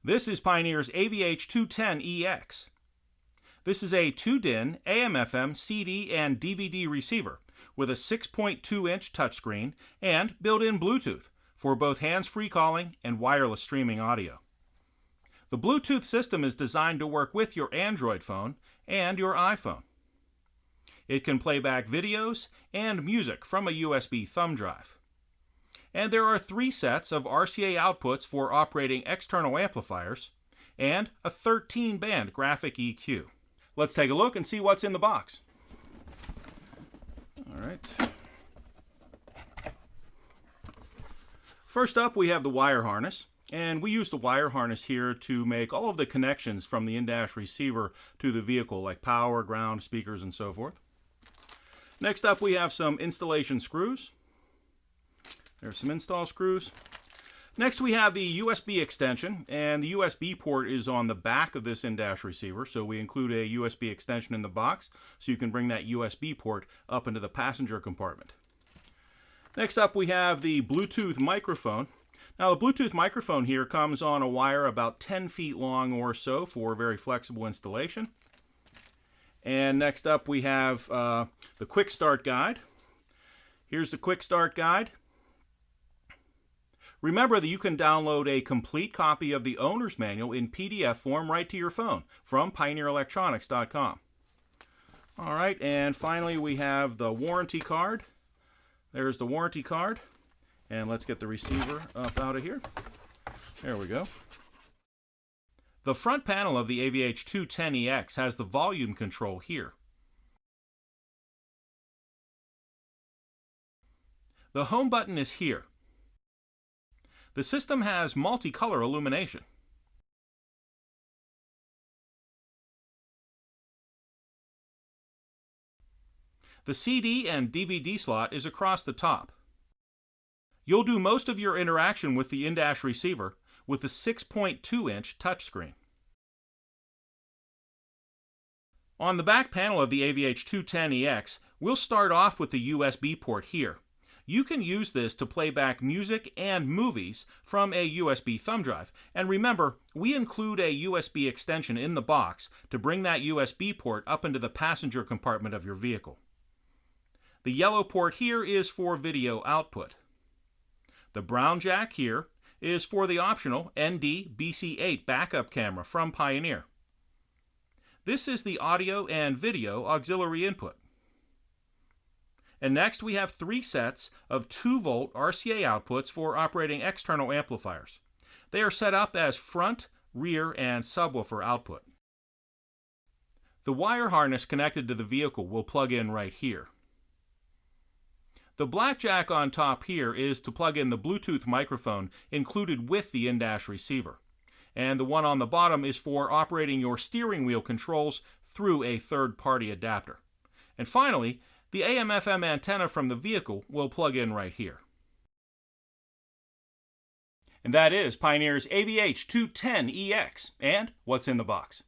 This is Pioneer's AVH-210EX. This is a 2-DIN AM/FM CD and DVD receiver with a 6.2-inch touchscreen and built-in Bluetooth for both hands-free calling and wireless streaming audio. The Bluetooth system is designed to work with your Android phone and your iPhone. It can play back videos and music from a USB thumb drive. And there are 3 sets of RCA outputs for operating external amplifiers and a 13-band graphic EQ. Let's take a look and see what's in the box. All right. First up, we have the wire harness, and we use the wire harness here to make all of the connections from the in-dash receiver to the vehicle, like power, ground, speakers, and so forth. Next up, we have some installation screws. There's some install screws. Next, we have the USB extension, and the USB port is on the back of this in-dash receiver, so we include a USB extension in the box so you can bring that USB port up into the passenger compartment. Next up, we have the Bluetooth microphone. Now, the Bluetooth microphone here comes on a wire about 10 feet long or so for very flexible installation. And next up, we have the quick start guide. Here's the quick start guide. Remember that you can download a complete copy of the owner's manual in PDF form right to your phone from pioneerelectronics.com. All right, and finally we have the warranty card. There's the warranty card. And let's get the receiver up out of here. There we go. The front panel of the AVH-210EX has the volume control here. The home button is here. The system has multicolor illumination. The CD and DVD slot is across the top. You'll do most of your interaction with the in-dash receiver with the 6.2-inch touchscreen. On the back panel of the AVH-210EX, we'll start off with the USB port here. You can use this to play back music and movies from a USB thumb drive. And remember, we include a USB extension in the box to bring that USB port up into the passenger compartment of your vehicle. The yellow port here is for video output. The brown jack here is for the optional ND-BC8 backup camera from Pioneer. This is the audio and video auxiliary input. And next we have 3 sets of 2-volt RCA outputs for operating external amplifiers. They are set up as front, rear, and subwoofer output. The wire harness connected to the vehicle will plug in right here. The black jack on top here is to plug in the Bluetooth microphone included with the in-dash receiver. And the one on the bottom is for operating your steering wheel controls through a third-party adapter. And finally, the AM/FM antenna from the vehicle will plug in right here. And that is Pioneer's AVH-210EX and what's in the box.